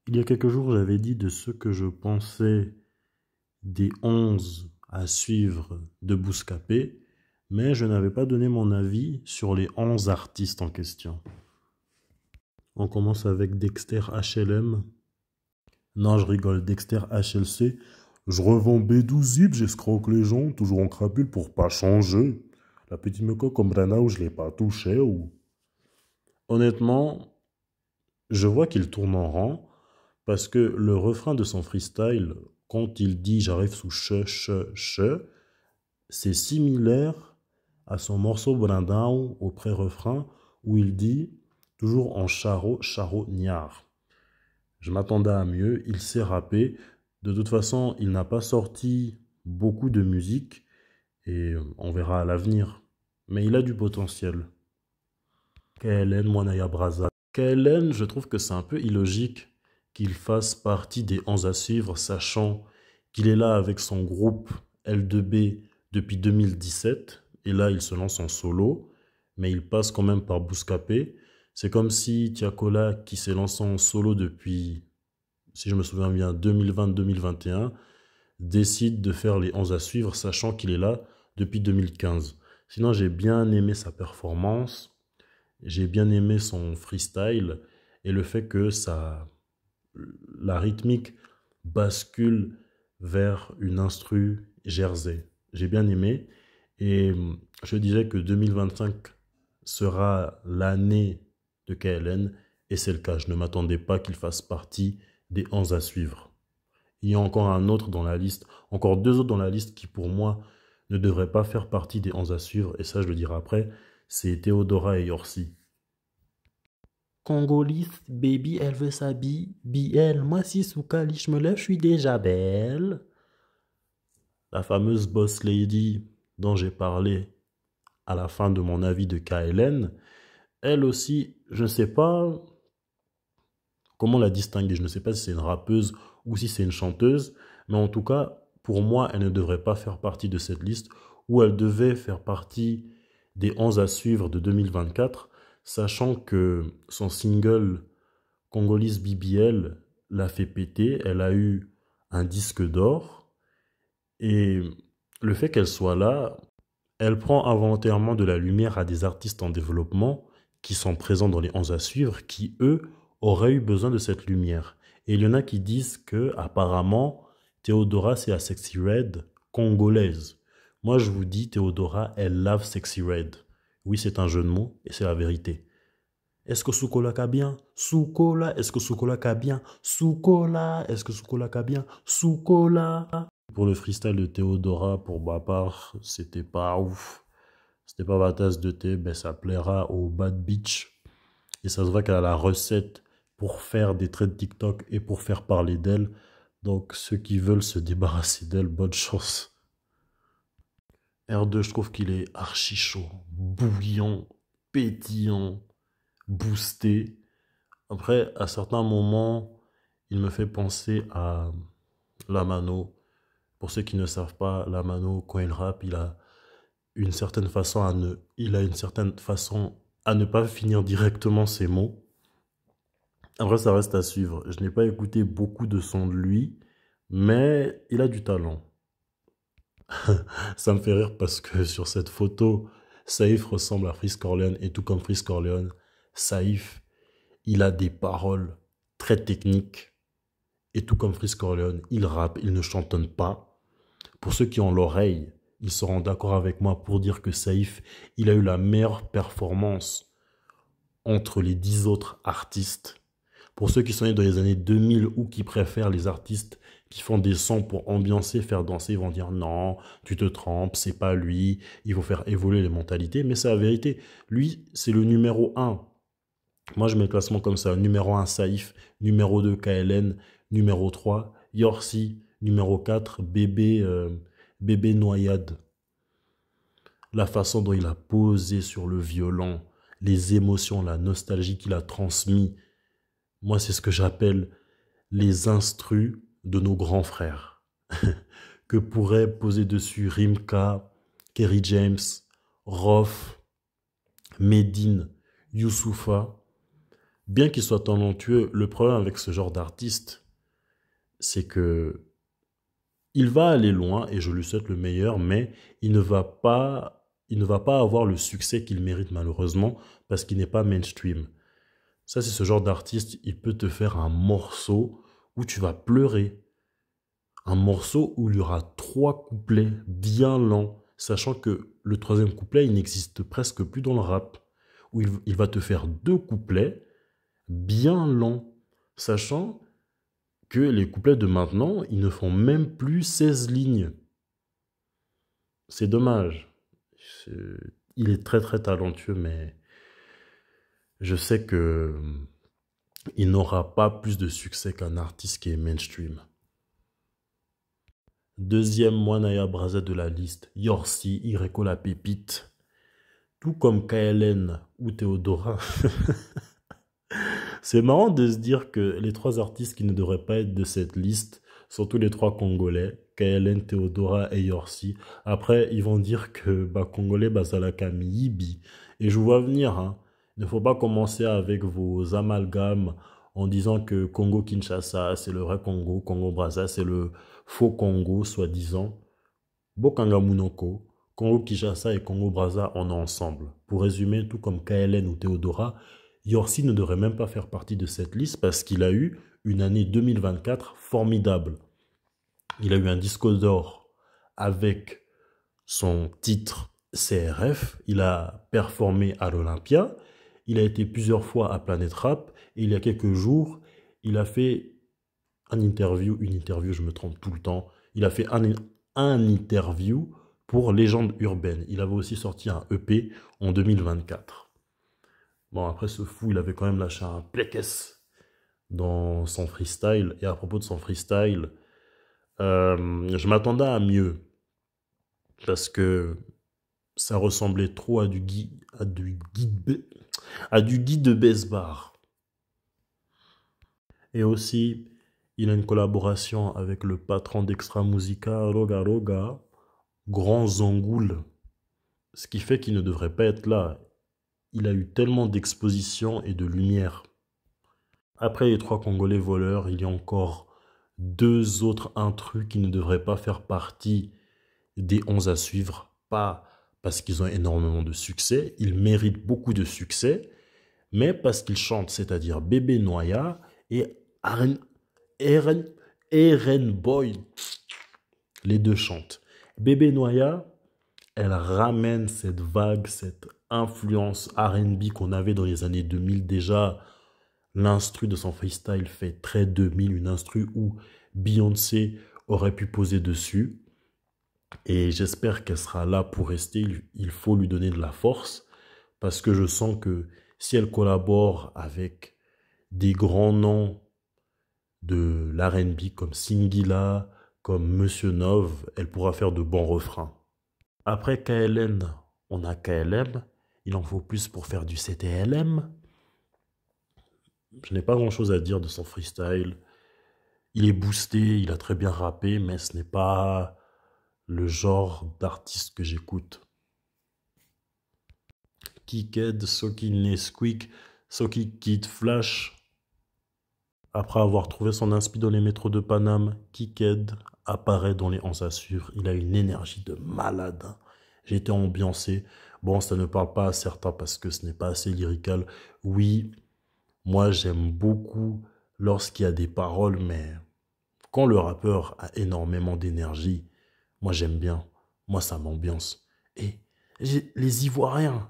Il y a quelques jours, j'avais dit de ce que je pensais des 11 à suivre de Bouscapé, mais je n'avais pas donné mon avis sur les 11 artistes en question. On commence avec Dexter HLM. Non, je rigole, Dexter HLC. Je revends B12 zip, j'escroque les gens, toujours en crapule pour pas changer. La petite meco comme Brana où je l'ai pas touché ou... Honnêtement, je vois qu'il tourne en rang parce que le refrain de son freestyle, quand il dit j'arrive sous che, c'est similaire à son morceau Brandao au pré-refrain où il dit toujours en charo, charo, niar. Je m'attendais à mieux, il sait rapper. De toute façon, il n'a pas sorti beaucoup de musique et on verra à l'avenir. Mais il a du potentiel. KLN, Mwanaya Braza. KLN, je trouve que c'est un peu illogique qu'il fasse partie des 11 à suivre, sachant qu'il est là avec son groupe L2B depuis 2017. Et là, il se lance en solo, mais il passe quand même par Bouscapé. C'est comme si Tiakola, qui s'est lancé en solo depuis, si je me souviens bien, 2020-2021, décide de faire les 11 à suivre, sachant qu'il est là depuis 2015. Sinon, j'ai bien aimé sa performance. J'ai bien aimé son freestyle et le fait que la rythmique bascule vers une instru jersey. J'ai bien aimé et je disais que 2025 sera l'année de KLN et c'est le cas. Je ne m'attendais pas qu'il fasse partie des 11 à suivre. Il y a encore un autre dans la liste, encore deux autres dans la liste qui pour moi ne devraient pas faire partie des 11 à suivre et ça je le dirai après, c'est Théodora et Yorsi. Congoliste, baby, elle veut sa BL. Moi, si Soukali, je me lève, je suis déjà belle. La fameuse boss lady dont j'ai parlé à la fin de mon avis de KLN, elle aussi, je ne sais pas comment la distinguer. Je ne sais pas si c'est une rappeuse ou si c'est une chanteuse. Mais en tout cas, pour moi, elle ne devrait pas faire partie de cette liste où elle devait faire partie des 11 à suivre de 2024, sachant que son single Congolese BBL l'a fait péter, elle a eu un disque d'or et le fait qu'elle soit là, elle prend involontairement de la lumière à des artistes en développement qui sont présents dans les 11 à suivre, qui eux auraient eu besoin de cette lumière. Et il y en a qui disent que apparemment Théodora c'est la Sexy Red congolaise. Moi je vous dis Théodora elle lave Sexy Red. Oui c'est un jeu de mots et c'est la vérité. Est-ce que Soukola ka bien? Soukola, est-ce que Soukola ka bien? Soukola, est-ce que Soukola ka bien? Soukola. Pour le freestyle de Théodora, pour ma part, c'était pas ouf. C'était pas ma tasse de thé, ben ça plaira au Bad Bitch. Et ça se voit qu'elle a la recette pour faire des traits de TikTok et pour faire parler d'elle. Donc ceux qui veulent se débarrasser d'elle, bonne chance. R2, je trouve qu'il est archi chaud, bouillant, pétillant, boosté. Après, à certains moments, il me fait penser à Lamano. Pour ceux qui ne savent pas, Lamano, quand il rappe, il a une certaine façon à ne pas finir directement ses mots. Après, ça reste à suivre. Je n'ai pas écouté beaucoup de sons de lui, mais il a du talent. Ça me fait rire parce que sur cette photo, Saïf ressemble à Freeze Corleone et tout comme Freeze Corleone, Saïf, il a des paroles très techniques. Et tout comme Freeze Corleone, il rappe, il ne chantonne pas. Pour ceux qui ont l'oreille, ils seront d'accord avec moi pour dire que Saïf, il a eu la meilleure performance entre les 10 autres artistes. Pour ceux qui sont nés dans les années 2000 ou qui préfèrent les artistes qui font des sons pour ambiancer, faire danser, ils vont dire non, tu te trompes, c'est pas lui, il faut faire évoluer les mentalités. Mais c'est la vérité. Lui, c'est le numéro un. Moi, je mets le classement comme ça. Numéro 1, Saïf. Numéro 2, KLN. Numéro 3, Yorsi. Numéro 4, Bébé Noyade. La façon dont il a posé sur le violon, les émotions, la nostalgie qu'il a transmis. Moi, c'est ce que j'appelle les instrus de nos grands frères. Que pourraient poser dessus Rimka, Kerry James, Rof, Medine, Youssoufa. Bien qu'il soit talentueux, le problème avec ce genre d'artiste, c'est que il va aller loin et je lui souhaite le meilleur, mais il ne va pas avoir le succès qu'il mérite malheureusement parce qu'il n'est pas mainstream. Ça, c'est ce genre d'artiste, il peut te faire un morceau où tu vas pleurer. Un morceau où il y aura trois couplets bien lents, sachant que le troisième couplet, il n'existe presque plus dans le rap. Où il va te faire deux couplets bien lents, sachant que les couplets de maintenant, ils ne font même plus 16 lignes. C'est dommage. C'est- Il est très très talentueux, mais je sais que il n'aura pas plus de succès qu'un artiste qui est mainstream. Deuxième Moanaya Braza de la liste, Yorsi, Ireko la pépite. Tout comme KLN ou Théodora. C'est marrant de se dire que les trois artistes qui ne devraient pas être de cette liste sont tous les trois Congolais, KLN, Théodora et Yorsi. Après, ils vont dire que Congolais, Bazalaka Miyibi. Et je vous vois venir, hein. Il ne faut pas commencer avec vos amalgames en disant que Congo-Kinshasa, c'est le vrai Congo, Congo-Brazza, c'est le faux Congo, soi-disant. Bokanga Munoko, Congo-Kinshasa et Congo-Brazza en ont ensemble. Pour résumer, tout comme KLN ou Théodora, Yorsi ne devrait même pas faire partie de cette liste parce qu'il a eu une année 2024 formidable. Il a eu un disque d'or avec son titre CRF, il a performé à l'Olympia, il a été plusieurs fois à Planète Rap et il y a quelques jours, il a fait une interview, je me trompe tout le temps, il a fait un interview pour Légende urbaine. Il avait aussi sorti un EP en 2024. Bon, après ce fou, il avait quand même lâché un plekes dans son freestyle. Et à propos de son freestyle, je m'attendais à mieux. Parce que ça ressemblait trop à du guide de Besbar. Et aussi, il a une collaboration avec le patron d'Extra Musica, Roga Roga, Grand Zangoul. Ce qui fait qu'il ne devrait pas être là. Il a eu tellement d'exposition et de lumière. Après les trois Congolais voleurs, il y a encore deux autres intrus qui ne devraient pas faire partie des 11 à suivre. Pas parce qu'ils ont énormément de succès, ils méritent beaucoup de succès, mais parce qu'ils chantent, c'est-à-dire Bébé Noya et Eren, Eren Boy. Les deux chantent. Bébé Noya, elle ramène cette vague, cette influence R&B qu'on avait dans les années 2000 déjà. L'instru de son freestyle fait très 2000, une instru où Beyoncé aurait pu poser dessus. Et j'espère qu'elle sera là pour rester. Il faut lui donner de la force parce que je sens que si elle collabore avec des grands noms de l'R&B comme Singila, comme Monsieur Nov, elle pourra faire de bons refrains. Après KLN, on a KLM. Il en faut plus pour faire du CTLM. Je n'ai pas grand-chose à dire de son freestyle. Il est boosté, il a très bien rappé, mais ce n'est pas le genre d'artiste que j'écoute. Kiked, Soki Nesquik, Soki Kid Flash. Après avoir trouvé son inspi dans les métros de Paname, Kiked apparaît dans les 11 à suivre. Il a une énergie de malade. J'ai été ambiancé. Bon, ça ne parle pas à certains parce que ce n'est pas assez lyrical. Oui, moi j'aime beaucoup lorsqu'il y a des paroles, mais quand le rappeur a énormément d'énergie, moi j'aime bien. Moi ça m'ambiance. Et les Ivoiriens,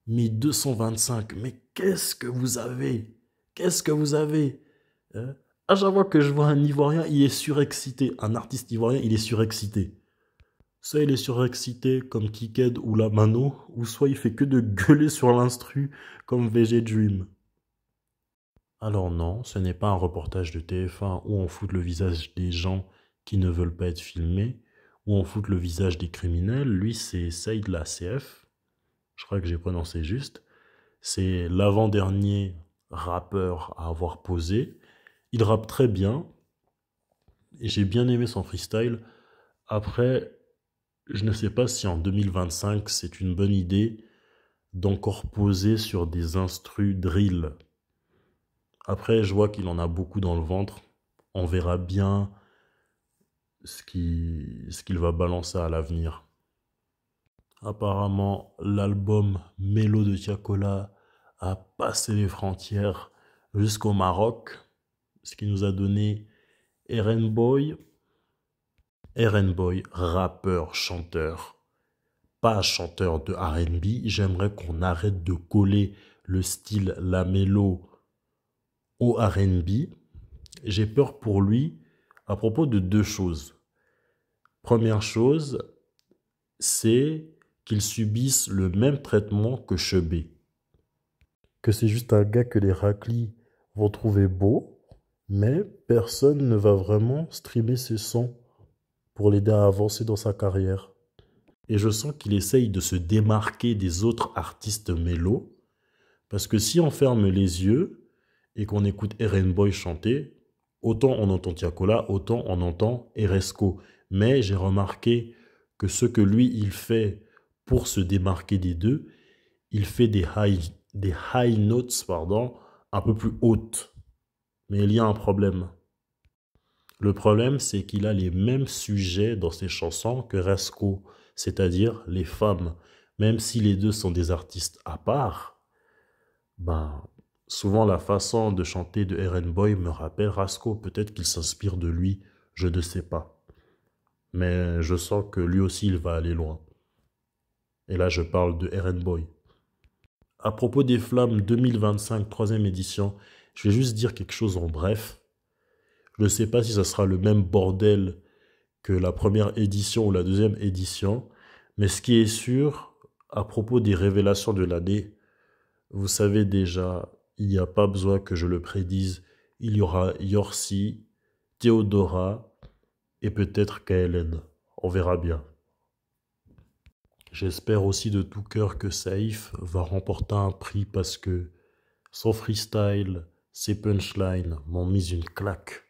mais 225, mais qu'est-ce que vous avez? Qu'est-ce que vous avez? Hein? À chaque fois que je vois un Ivoirien, il est surexcité. Un artiste ivoirien, il est surexcité. Soit il est surexcité comme Kiked ou la Mano, ou soit il fait que de gueuler sur l'instru comme VG Dream. Alors non, ce n'est pas un reportage de TF1 où on fout le visage des gens qui ne veulent pas être filmés, où on fout le visage des criminels. Lui, c'est Saïd la CF. Je crois que j'ai prononcé juste. C'est l'avant-dernier rappeur à avoir posé. Il rappe très bien. Et j'ai bien aimé son freestyle. Après, je ne sais pas si en 2025, c'est une bonne idée d'encore poser sur des instrus drill. Après, je vois qu'il en a beaucoup dans le ventre. On verra bien ce qu'il va balancer à l'avenir. Apparemment, l'album Mélo de Tiakola a passé les frontières jusqu'au Maroc, ce qui nous a donné RN Boy. RN Boy, rappeur, chanteur, pas chanteur de R&B. J'aimerais qu'on arrête de coller le style la mélo au R&B. J'ai peur pour lui à propos de deux choses. Première chose, c'est qu'il subisse le même traitement que Chebet. Que c'est juste un gars que les raclis vont trouver beau, mais personne ne va vraiment streamer ses sons pour l'aider à avancer dans sa carrière. Et je sens qu'il essaye de se démarquer des autres artistes mélos, parce que si on ferme les yeux et qu'on écoute RN Boy chanter, autant on entend Tiakola, autant on entend Eresco. Mais j'ai remarqué que ce que lui, il fait pour se démarquer des deux, il fait des high notes, pardon, un peu plus hautes. Mais il y a un problème. Le problème, c'est qu'il a les mêmes sujets dans ses chansons que Resco, c'est-à-dire les femmes. Même si les deux sont des artistes à part, ben, souvent la façon de chanter de RN Boy me rappelle Rasco. Peut-être qu'il s'inspire de lui, je ne sais pas. Mais je sens que lui aussi, il va aller loin. Et là, je parle de RN Boy. À propos des Flammes 2025, troisième édition, je vais juste dire quelque chose en bref. Je ne sais pas si ça sera le même bordel que la première édition ou la deuxième édition, mais ce qui est sûr, à propos des révélations de l'année, vous savez déjà, il n'y a pas besoin que je le prédise, il y aura Yorsi, Théodora et peut-être KLN. On verra bien. J'espère aussi de tout cœur que Saïf va remporter un prix parce que son freestyle, ses punchlines m'ont mis une claque.